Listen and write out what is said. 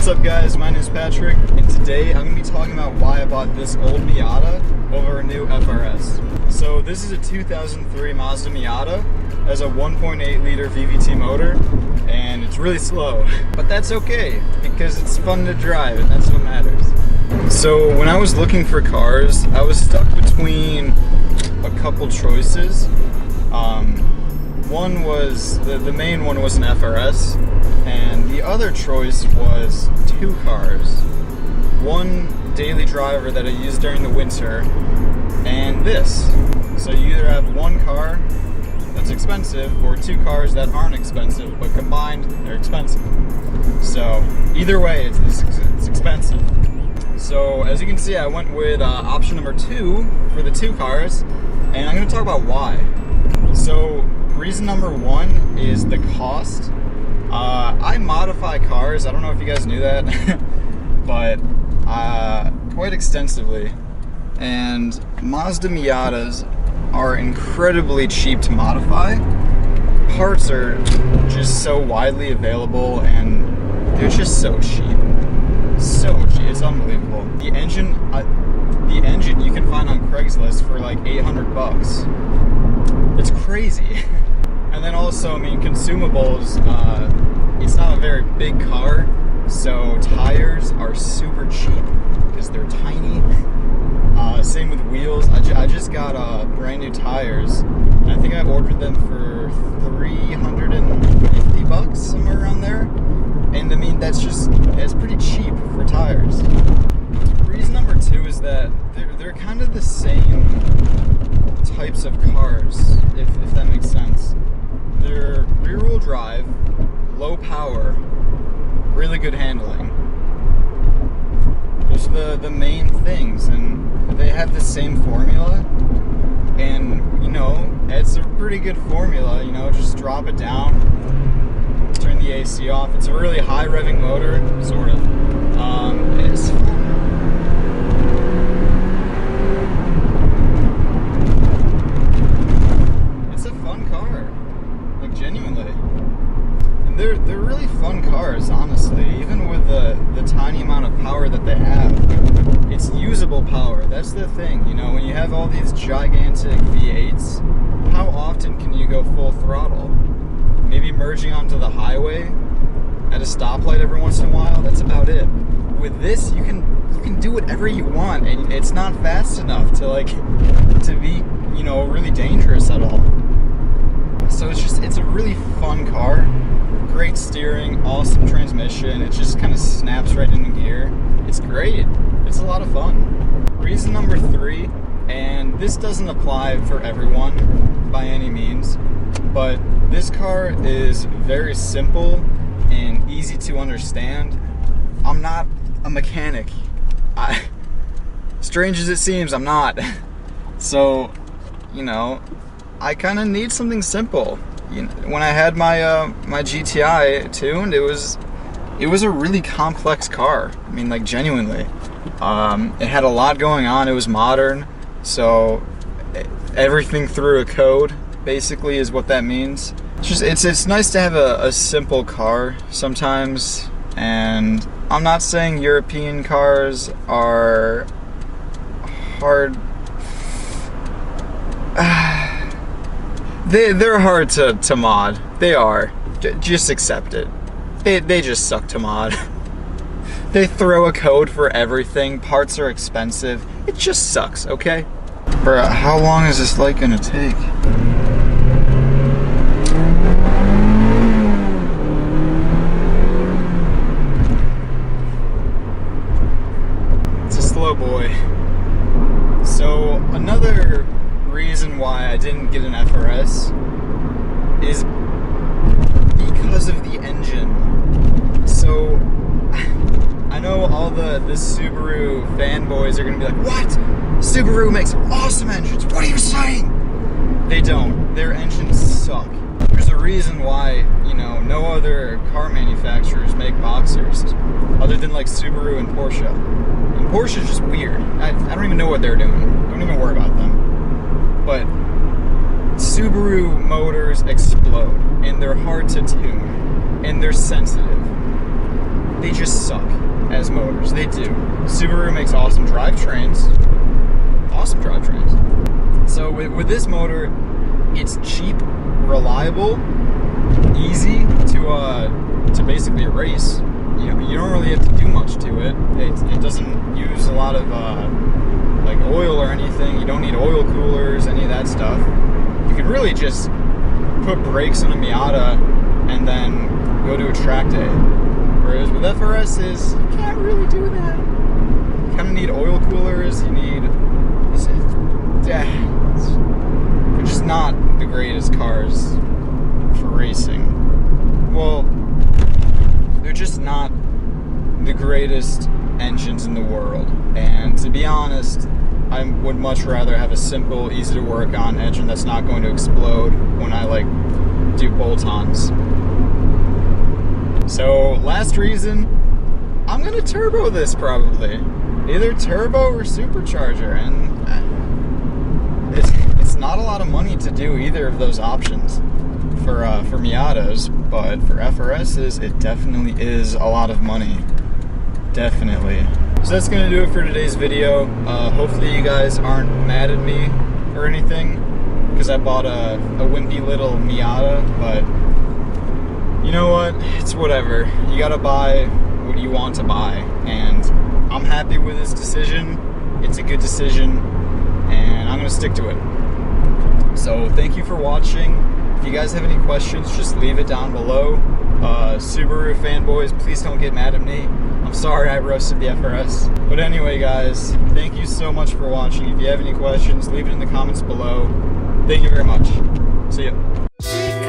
What's up guys, my name is Patrick, and today I'm going to be talking about why I bought this old Miata over a new FRS. So this is a 2003 Mazda Miata, has a 1.8 liter VVT motor, and it's really slow. But that's okay, because it's fun to drive, and that's what matters. So when I was looking for cars, I was stuck between a couple choices. One was, the main one was an FRS, and the other choice was two cars. One daily driver that I use during the winter, and this. So you either have one car that's expensive, or two cars that aren't expensive, but combined, they're expensive. So either way, it's expensive. So as you can see, I went with option number 2 for the two cars, and I'm going to talk about why. So reason number 1 is the cost. I modify cars, I don't know if you guys knew that, but quite extensively. And Mazda Miatas are incredibly cheap to modify. Parts are just so widely available and they're just so cheap. So cheap, it's unbelievable. The engine you can find on Craigslist for like 800 bucks. It's crazy. And then also, I mean, consumables, it's not a very big car, so tires are super cheap because they're tiny. Same with wheels. I just got brand new tires, and I think I ordered them for 350 bucks, somewhere around there. And I mean, it's pretty cheap for tires. Reason number 2 is that they're kind of the same types of cars, if that makes sense. They're rear-wheel drive, low power, really good handling. Those are the main things, and they have the same formula. And, you know, it's a pretty good formula, you know, just drop it down, turn the AC off. It's a really high revving motor, sort of. It's fun. Genuinely. And they're really fun cars, honestly. Even with the tiny amount of power that they have, it's usable power. That's the thing, you know, when you have all these gigantic V8s, how often can you go full throttle? Maybe merging onto the highway at a stoplight every once in a while, that's about it. With this, you can do whatever you want, and it's not fast enough to be, you know, really dangerous at all. So it's a really fun car, great steering, awesome transmission, it just kind of snaps right into gear. It's great, it's a lot of fun. Reason number 3, and this doesn't apply for everyone by any means, but this car is very simple and easy to understand. I'm not a mechanic. Strange as it seems, I'm not. So, you know, I kind of need something simple. You know, when I had my my GTI tuned, it was a really complex car. I mean, like, genuinely. It had a lot going on. It was modern, so everything through a code basically is what that means. It's nice to have a simple car sometimes, and I'm not saying European cars are hard. They're hard to mod. They are. Just accept it. They just suck to mod. They throw a code for everything. Parts are expensive. It just sucks, okay? Bruh, how long is this light gonna take? It's a slow boy. So another reason why I didn't get an FRS is because of the engine. So I know all the Subaru fanboys are gonna be like, what? Subaru makes awesome engines, what are you saying? They don't. Their engines suck. There's a reason why, you know, no other car manufacturers make Boxers other than like Subaru and Porsche. And Porsche's just weird. I don't even know what they're doing. Don't even worry about them. But Subaru motors explode, and they're hard to tune, and they're sensitive. they just suck as motors. They do. Subaru makes awesome drivetrains. Awesome drivetrains. So with this motor, it's cheap, reliable, easy to basically race. You don't really have to do much to it. It doesn't use a lot of like oil or anything. You don't need oil coolers, any of that stuff. You could really just put brakes on a Miata and then go to a track day. Whereas with FRSs, you can't really do that. You kind of need oil coolers. You need... They're just not the greatest cars for racing. Well, they're just not the greatest engines in the world. And to be honest, I would much rather have a simple, easy to work on engine that's not going to explode when I like do bolt-ons. So last reason, I'm gonna turbo this probably. Either turbo or supercharger, and it's not a lot of money to do either of those options for Miatas, but for FRSs, it definitely is a lot of money. Definitely. So that's gonna do it for today's video. Hopefully you guys aren't mad at me or anything, because I bought a wimpy little Miata, but you know what? It's whatever. You gotta buy what you want to buy, and I'm happy with this decision. It's a good decision, and I'm gonna stick to it. So thank you for watching. If you guys have any questions, just leave it down below. Subaru fanboys, please don't get mad at me. I'm sorry I roasted the FRS. But anyway, guys, thank you so much for watching. If you have any questions, leave it in the comments below. Thank you very much. See ya.